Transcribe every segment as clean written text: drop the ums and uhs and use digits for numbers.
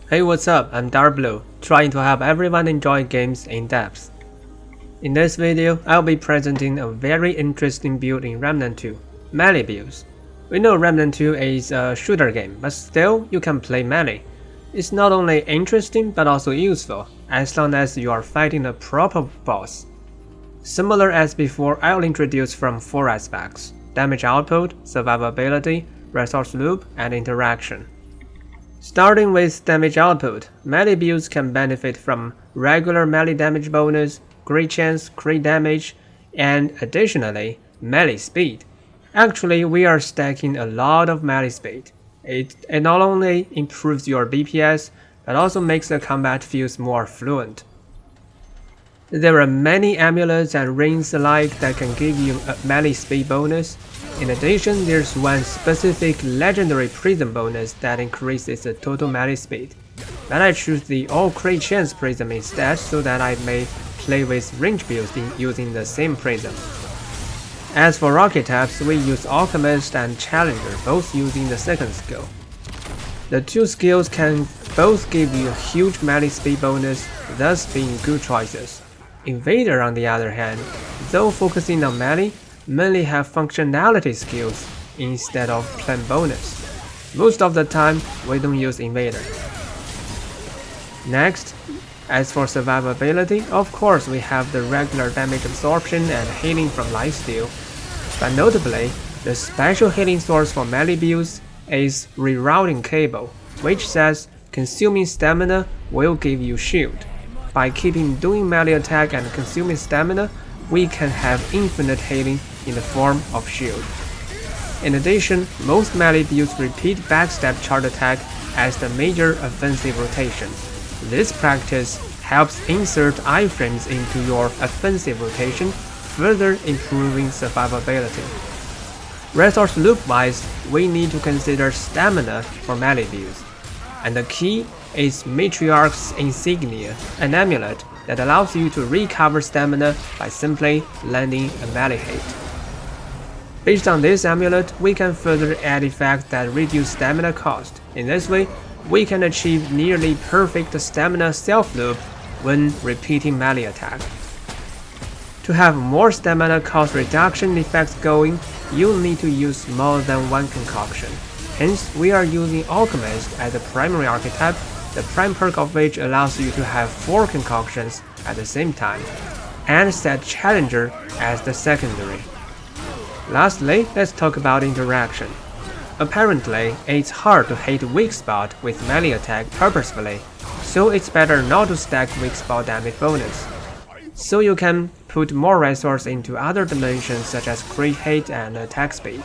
Hey, what's up? I'm Darkbblue, trying to help everyone enjoy games in depth. In this video, I'll be presenting a very interesting build in Remnant 2, melee builds. We know Remnant 2 is a shooter game, but still you can play melee. It's not only interesting but also useful, as long as you are fighting a proper boss. Similar as before, I'll introduce from 4 aspects: damage output, survivability, resource loop, and interaction. Starting with damage output, melee builds can benefit from regular melee damage bonus, crit chance, crit damage, and additionally, melee speed. Actually, we are stacking a lot of melee speed. It not only improves your DPS, but also makes the combat feels more fluent. There are many amulets and rings alike that can give you a melee speed bonus. In addition, there's one specific legendary prism bonus that increases the total melee speed, but I choose the all crit chance prism instead so that I may play with range builds using the same prism. As for archetypes, we use Alchemist and Challenger, both using the second skill. The two skills can both give you a huge melee speed bonus, thus being good choices. Invader, on the other hand, though focusing on melee, mainly have functionality skills instead of plain bonus. Most of the time, we don't use Invader. Next, as for survivability, of course we have the regular damage absorption and healing from lifesteal, but notably, the special healing source for melee builds is Rerouting Cable, which says consuming stamina will give you shield. By keeping doing melee attack and consuming stamina, we can have infinite healing in the form of shield. In addition, most melee builds repeat backstab charge attack as the major offensive rotation. This practice helps insert iframes into your offensive rotation, further improving survivability. Resource loop-wise, we need to consider stamina for melee builds, and the key is Matriarch's Insignia, an amulet that allows you to recover stamina by simply landing a melee hit. Based on this amulet, we can further add effects that reduce stamina cost. In this way, we can achieve nearly perfect stamina self-loop when repeating melee attack. To have more stamina cost reduction effects going, you'll need to use more than one concoction. Hence, we are using Alchemist as the primary archetype, the prime perk of which allows you to have 4 concoctions at the same time, and set Challenger as the secondary. Lastly, let's talk about interaction. Apparently, it's hard to hit weak spot with melee attack purposefully, so it's better not to stack weak spot damage bonus. So you can put more resource into other dimensions such as crit hit and attack speed.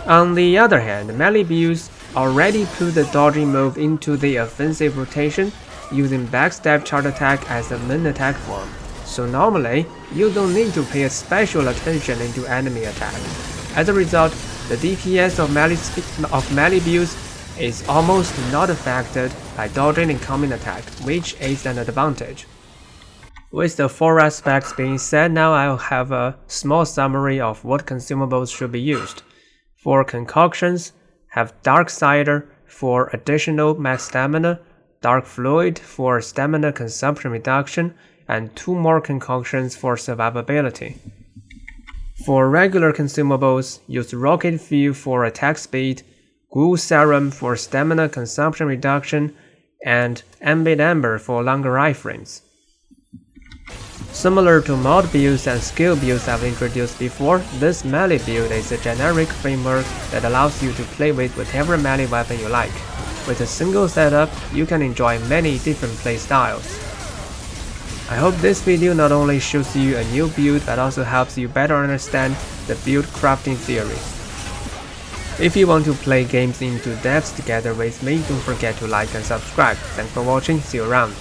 On the other hand, melee builds already put the dodging move into the offensive rotation, using backstab charge attack as the main attack form. So normally, you don't need to pay special attention into enemy attack. As a result, the DPS of melee builds is almost not affected by dodging incoming attack, which is an advantage. With the 4 aspects being said, now I'll have a small summary of what consumables should be used. For concoctions, have Dark Cider for additional max stamina, Dark Fluid for stamina consumption reduction, and 2 more concoctions for survivability. For regular consumables, use Rocket Fuel for attack speed, Ghoul Serum for stamina consumption reduction, and Ambient Amber for longer iframes. Similar to mod builds and skill builds I've introduced before, this melee build is a generic framework that allows you to play with whatever melee weapon you like. With a single setup, you can enjoy many different playstyles. I hope this video not only shows you a new build but also helps you better understand the build crafting theory. If you want to play games into depth together with me, don't forget to like and subscribe. Thanks for watching, see you around.